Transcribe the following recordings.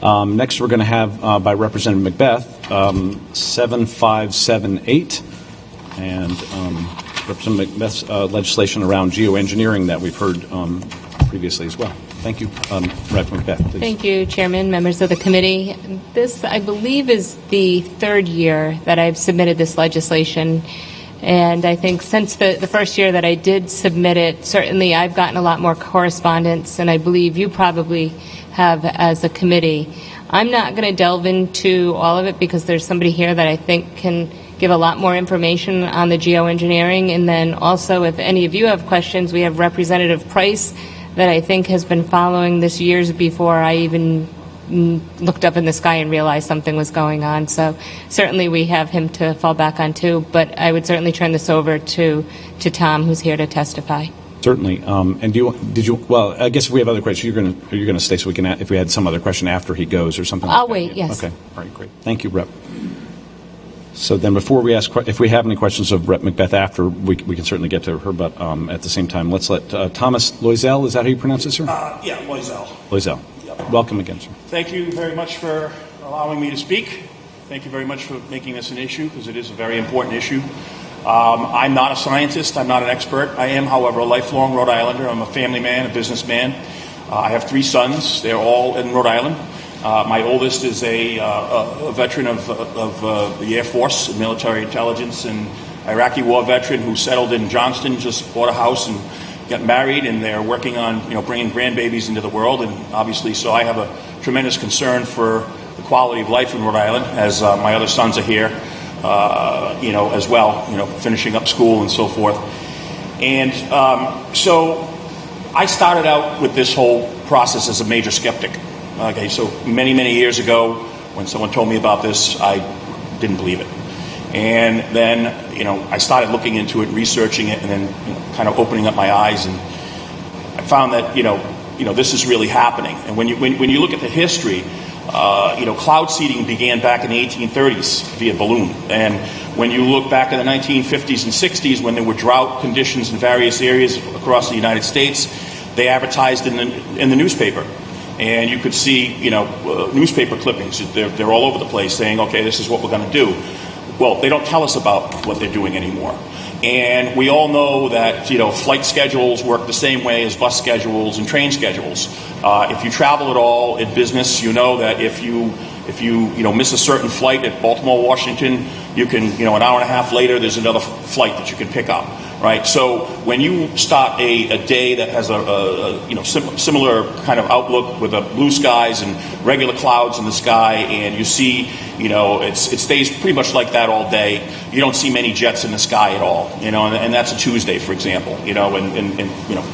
Next, we're going to have by Representative MacBeth 7578, and Representative MacBeth's legislation around geoengineering that we've heard previously as well. Thank you. Rep. MacBeth, please. Thank you, Chairman, members of the committee. This, I believe, is the third year that I've submitted this legislation. And I think since the first year that I did submit it, certainly I've gotten a lot more correspondence, and I believe you probably have as a committee. I'm not going to delve into all of it because there's somebody here that I think can give a lot more information on the geoengineering. And then also, if any of you have questions, we have Representative Price that I think has been following this years before I even looked up in the sky and realized something was going on. So certainly we have him to fall back on too, but I would certainly turn this over to Tom, who's here to testify. Certainly. And well, I guess if we have other questions, you're going to stay so we can, if we had some other question after he goes or something I'll like that. wait, yes. Okay. All right, great. Thank you, Rep. So then before we ask, if we have any questions of Rep. MacBeth after, we can certainly get to her, but at the same time, let's let Thomas Loiselle, is that how you pronounce it, sir? Yeah, Loiselle. Loiselle. Yep. Welcome again, sir. Thank you very much for allowing me to speak. Thank you very much for making this an issue, because it is a very important issue. I'm not a scientist. I'm not an expert. I am, however, a lifelong Rhode Islander. I'm a family man, a businessman. I have 3 sons. They're all in Rhode Island. My oldest is a veteran of the Air Force, military intelligence, and Iraqi war veteran who settled in Johnston, just bought a house and got married, and they're working on bringing grandbabies into the world. And obviously, so I have a tremendous concern for the quality of life in Rhode Island, as my other sons are here, as well, finishing up school and so forth. And so I started out with this whole process as a major skeptic. Okay, so many, many years ago, when someone told me about this, I didn't believe it. And then, I started looking into it, researching it, and then kind of opening up my eyes, and I found that, this is really happening. And when you look at the history, cloud seeding began back in the 1830s via balloon. And when you look back in the 1950s and 60s, when there were drought conditions in various areas across the United States, they advertised in the newspaper. And you could see, newspaper clippings. They're all over the place saying, okay, this is what we're going to do. Well, they don't tell us about what they're doing anymore. And we all know that, flight schedules work the same way as bus schedules and train schedules. If you travel at all in business, you know that if you miss a certain flight at Baltimore, Washington, you can, an hour and a half later, there's another flight that you can pick up. Right, so when you start a day that has a similar kind of outlook with blue skies and regular clouds in the sky, and you see, it stays pretty much like that all day. You don't see many jets in the sky at all, and that's a Tuesday, for example, and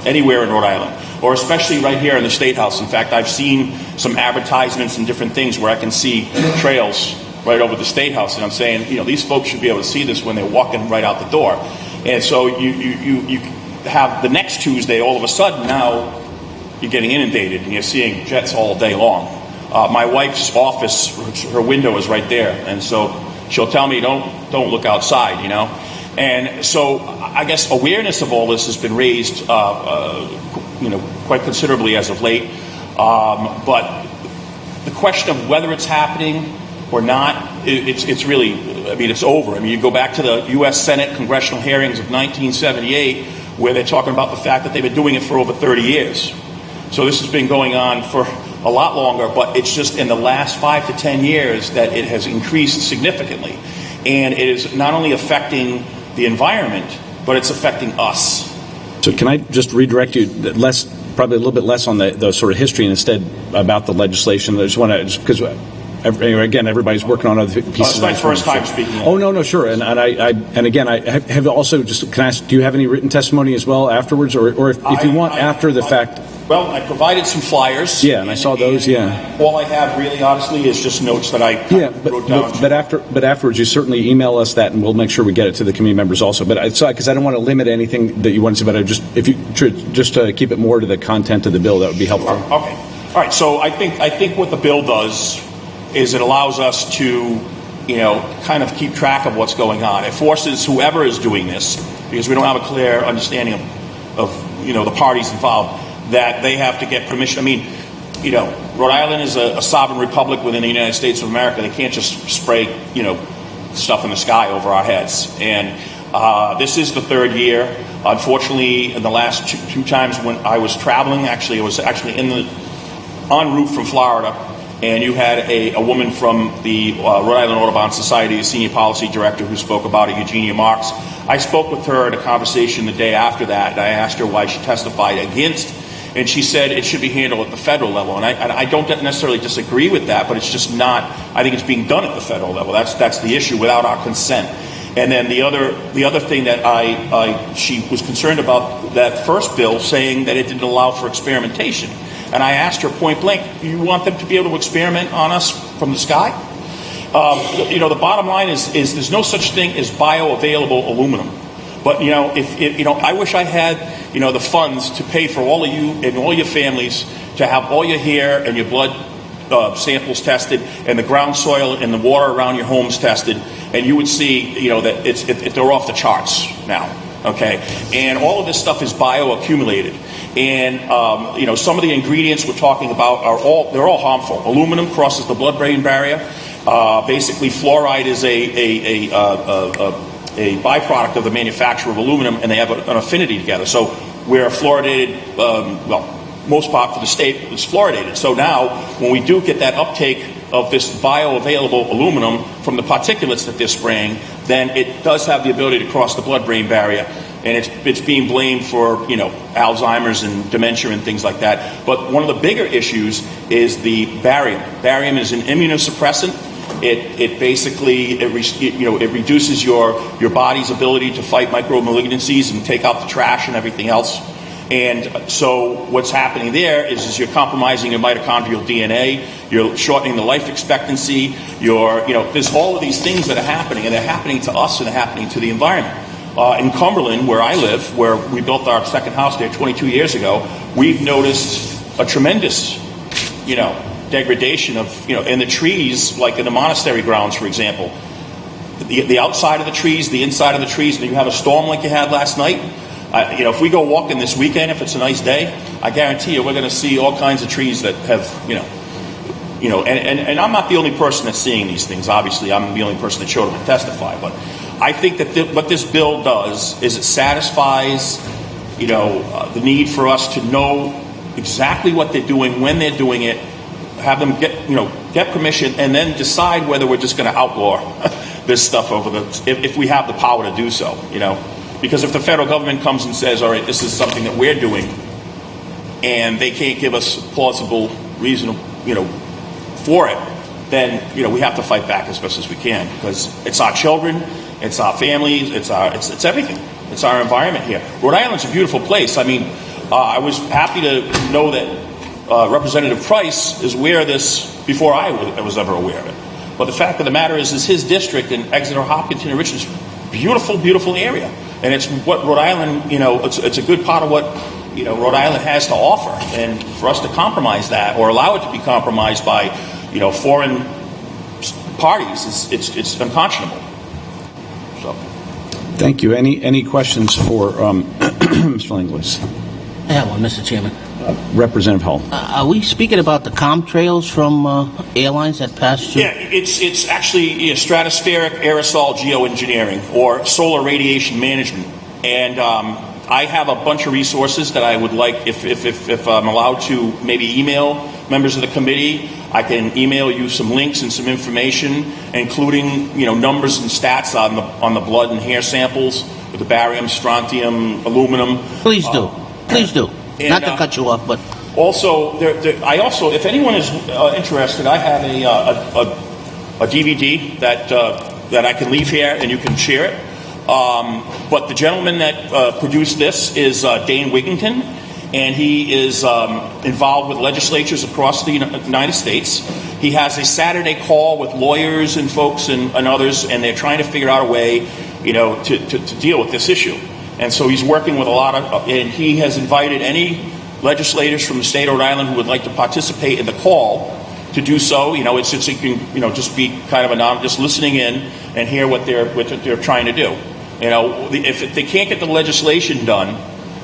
anywhere in Rhode Island, or especially right here in the State House. In fact, I've seen some advertisements and different things where I can see trails right over the State House, and I'm saying, these folks should be able to see this when they're walking right out the door. And so you have the next Tuesday, all of a sudden now you're getting inundated and you're seeing jets all day long. My wife's office, her window is right there, and so she'll tell me, don't look outside, And so I guess awareness of all this has been raised, quite considerably as of late. But the question of whether it's happening or not, it's really, it's over. You go back to the U.S. Senate congressional hearings of 1978, where they're talking about the fact that they've been doing it for over 30 years. So this has been going on for a lot longer, but it's just in the last 5 to 10 years that it has increased significantly. And it is not only affecting the environment, but it's affecting us. So can I just redirect you probably a little bit less on the sort of history and instead about the legislation? I just want to, because again, everybody's working on other pieces. It's my first time speaking. Oh no, sure. And I have also just, can I ask, do you have any written testimony as well afterwards, or if you want after the fact? Well, I provided some flyers. Yeah, and I saw those. Yeah. All I have really, honestly, is just notes that I wrote down. But afterwards, you certainly email us that, and we'll make sure we get it to the committee members also. But because I don't want to limit anything that you want to say, but if you just to keep it more to the content of the bill, that would be helpful. Okay. All right. So I think what the bill does is it allows us to, kind of keep track of what's going on. It forces whoever is doing this, because we don't have a clear understanding of the parties involved, that they have to get permission. Rhode Island is a sovereign republic within the United States of America. They can't just spray, stuff in the sky over our heads. And this is the third year. Unfortunately, in the last two times when I was traveling, I was actually en route from Florida, and you had a woman from the Rhode Island Audubon Society, a senior policy director, who spoke about it, Eugenia Marks. I spoke with her at a conversation the day after that, and I asked her why she testified against, and she said it should be handled at the federal level. And I don't necessarily disagree with that, but it's just not. I think it's being done at the federal level. That's the issue, without our consent. And then the other thing that she was concerned about, that first bill, saying that it didn't allow for experimentation. And I asked her point blank, do you want them to be able to experiment on us from the sky? The bottom line is there's no such thing as bioavailable aluminum. But, I wish I had, the funds to pay for all of you and all your families to have all your hair and your blood samples tested, and the ground soil and the water around your homes tested, and you would see, that they're off the charts now. Okay, and all of this stuff is bioaccumulated, and some of the ingredients we're talking about they're all harmful. Aluminum crosses the blood-brain barrier. Basically, fluoride is a byproduct of the manufacture of aluminum, and they have an affinity together. So we're fluoridated. Most part for the state is fluoridated. So now, when we do get that uptake of this bioavailable aluminum from the particulates that they're spraying, then it does have the ability to cross the blood-brain barrier, and it's being blamed for Alzheimer's and dementia and things like that. But one of the bigger issues is the barium. Barium is an immunosuppressant. It basically it reduces your body's ability to fight micromalignancies and take out the trash and everything else. And so what's happening there is you're compromising your mitochondrial DNA, you're shortening the life expectancy, there's all of these things that are happening, and they're happening to us and they're happening to the environment. In Cumberland, where I live, where we built our second house there 22 years ago, we've noticed a tremendous, degradation of, in the trees, like in the monastery grounds, for example. The outside of the trees, the inside of the trees, and you have a storm like you had last night. If we go walking this weekend, if it's a nice day, I guarantee you we're going to see all kinds of trees that have, and I'm not the only person that's seeing these things. Obviously, I'm the only person that showed up to testify. But I think that what this bill does is it satisfies, the need for us to know exactly what they're doing, when they're doing it, have them get permission, and then decide whether we're just going to outlaw this stuff if we have the power to do so, Because if the federal government comes and says, all right, this is something that we're doing, and they can't give us plausible reason, for it, then, we have to fight back as best as we can, because it's our children, it's our families, it's everything. It's our environment here. Rhode Island's a beautiful place. I mean, I was happy to know that Representative Price is aware of this before I was ever aware of it. But the fact of the matter is his district in Exeter, Hopkinton, and Richmond, beautiful, beautiful area. And it's what Rhode Island, it's a good part of what, Rhode Island has to offer. And for us to compromise that or allow it to be compromised by, foreign parties, it's unconscionable. So. Thank you. Any questions for Mr. Langlois? I have one, Mr. Chairman. Representative Hull. Are we speaking about the contrails from airlines that pass through? Yeah, it's actually stratospheric aerosol geoengineering, or solar radiation management. And I have a bunch of resources that I would like, if I'm allowed to, maybe email members of the committee. I can email you some links and some information, including numbers and stats on the blood and hair samples with the barium, strontium, aluminum. Please do. Please do. And, not to cut you off, but also, if anyone is interested, I have a DVD that I can leave here, and you can share it. But the gentleman that produced this is Dane Wigington, and he is involved with legislatures across the United States. He has a Saturday call with lawyers and folks and others, and they're trying to figure out a way, to deal with this issue. And so he's working with and he has invited any legislators from the state of Rhode Island who would like to participate in the call to do so. You can, just be kind of anonymous, just listening in and hear what they're trying to do. If they can't get the legislation done,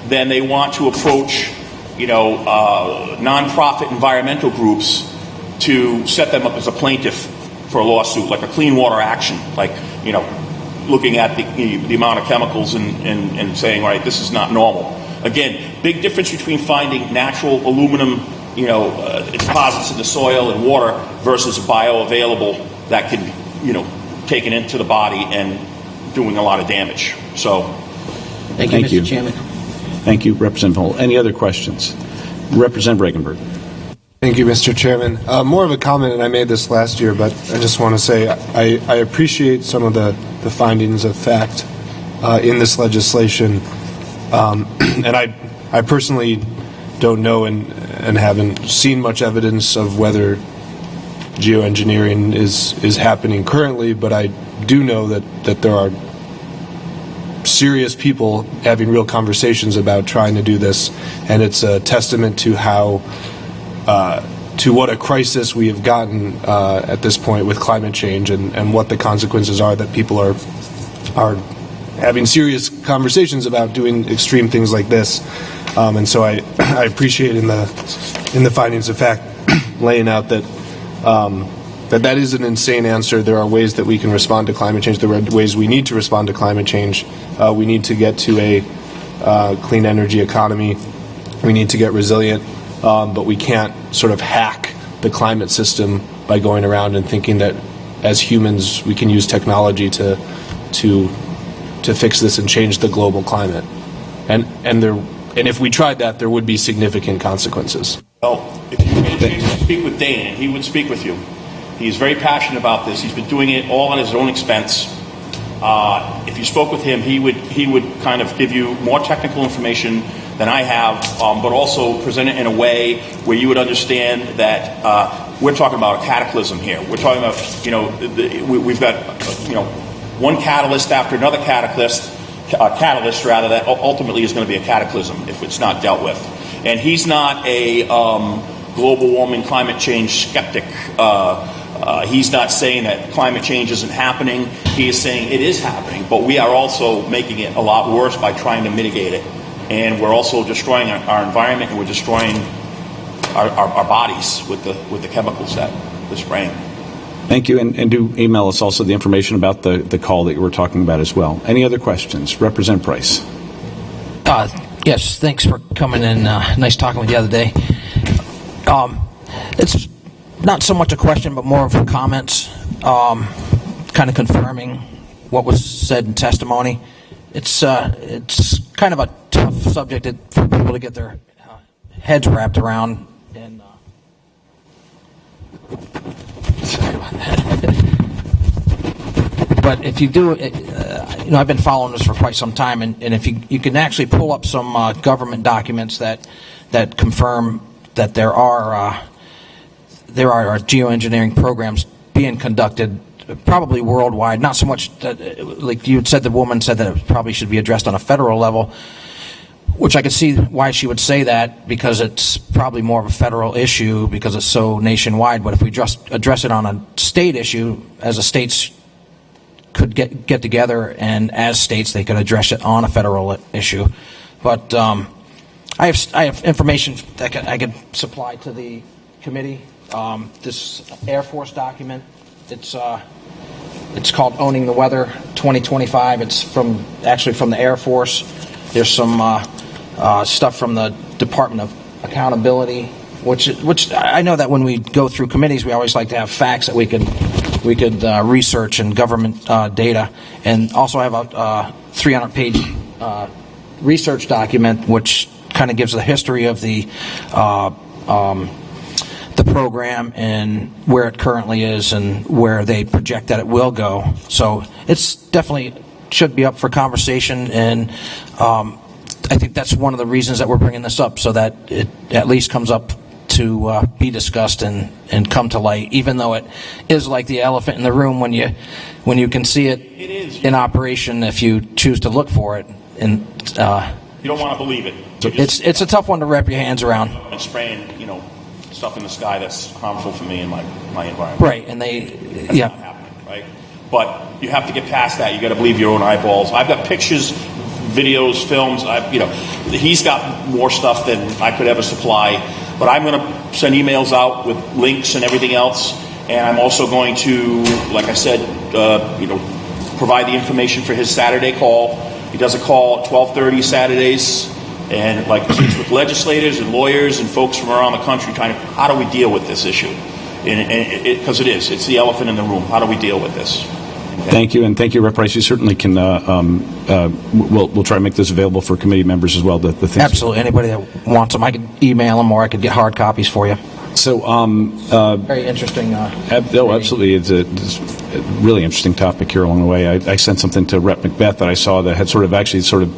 then they want to approach nonprofit environmental groups to set them up as a plaintiff for a lawsuit, like a clean water action, like, looking at the amount of chemicals and saying, all right, this is not normal. Again, big difference between finding natural aluminum, deposits in the soil and water versus bioavailable that can, taken into the body and doing a lot of damage. So, Thank you, Thank you. Mr. Chairman. Thank you, Representative Hull. Any other questions? Representative Regenberg. Thank you, Mr. Chairman. More of a comment, and I made this last year, but I just want to say I appreciate some of the findings of fact in this legislation. And I personally don't know and haven't seen much evidence of whether geoengineering is happening currently, but I do know that there are serious people having real conversations about trying to do this, and it's a testament to how to what a crisis we have gotten at this point with climate change, and what the consequences are that people are having serious conversations about doing extreme things like this. And so I appreciate in the findings of fact laying out that that is an insane answer. There are ways that we can respond to climate change. There are ways we need to respond to climate change. We need to get to a clean energy economy. We need to get resilient, but we can't sort of hack the climate system by going around and thinking that as humans we can use technology to fix this and change the global climate. And if we tried that, there would be significant consequences. Well, if you had a chance to speak with Dane, and he would speak with you. He's very passionate about this. He's been doing it all on his own expense. If you spoke with him, he would kind of give you more technical information than I have, but also present it in a way where you would understand that we're talking about a cataclysm here. We're talking about, we've got, one catalyst after another catalyst rather, that ultimately is going to be a cataclysm if it's not dealt with. And he's not a global warming, climate change skeptic. He's not saying that climate change isn't happening. He is saying it is happening, but we are also making it a lot worse by trying to mitigate it. And we're also destroying our environment, and we're destroying our bodies with the chemicals that we're spraying. Thank you, and do email us also the information about the call that you were talking about as well. Any other questions? Representative Price. Yes, thanks for coming in. Nice talking with you the other day. It's not so much a question, but more of a comments, kind of confirming what was said in testimony. It's kind of a tough subject for people to get their heads wrapped around. And sorry about that. But if you do, I've been following this for quite some time, and if you can actually pull up some government documents that confirm that there are geoengineering programs being conducted, probably worldwide. Not so much like you said. The woman said that it probably should be addressed on a federal level, which I could see why she would say that, because it's probably more of a federal issue because it's so nationwide. But if we just address it on a state issue, as a states could get together, and as states they could address it on a federal issue. But I have information that I could supply to the committee. This Air Force document, it's called Owning the Weather 2025. It's actually from the Air Force. There's some stuff from the Department of Accountability, which I know that when we go through committees, we always like to have facts that we could research and government data. And also I have a 300-page research document which kind of gives the history of the program and where it currently is and where they project that it will go. So it's definitely should be up for conversation, and I think that's one of the reasons that we're bringing this up, so that it at least comes up to be discussed and come to light, even though it is like the elephant in the room when you can see it in operation if you choose to look for it. And you don't want to believe it. It's a tough one to wrap your hands around. And spraying, stuff in the sky that's harmful for me and my environment. Right, and that's not happening, right? But you have to get past that. You got to believe your own eyeballs. I've got pictures, videos, films. He's got more stuff than I could ever supply. But I'm going to send emails out with links and everything else. And I'm also going to, like I said, provide the information for his Saturday call. He does a call at 12:30 Saturdays, and speaks with legislators and lawyers and folks from around the country trying to, how do we deal with this issue? Because it's the elephant in the room. How do we deal with this? Okay. Thank you, and thank you, Rep. Price. You certainly can. We'll try to make this available for committee members as well. The things. Absolutely. Anybody that wants them, I could email them, or I could get hard copies for you. So, Very interesting. absolutely, it's a really interesting topic here along the way. I sent something to Rep. MacBeth that I saw that had sort of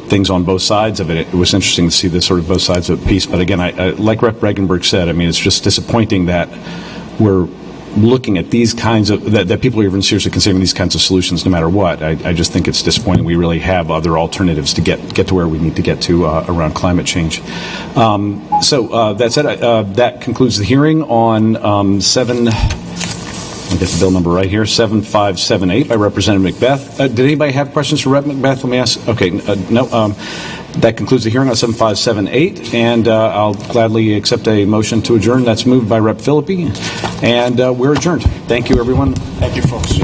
things on both sides of it. It was interesting to see the sort of both sides of the piece. But again, I like Rep. Regenberg said, I mean, it's just disappointing that we're looking at these kinds of, that people are even seriously considering these kinds of solutions no matter what. I just think it's disappointing we really have other alternatives to get to where we need to get to around climate change. So that said, that concludes the hearing on I'll get the bill number right here, 7578 by Representative MacBeth. Did anybody have questions for Rep. MacBeth? Let me ask. Okay, no. That concludes the hearing on 7578, and I'll gladly accept a motion to adjourn. That's moved by Rep. Philippi, and we're adjourned. Thank you, everyone. Thank you, folks.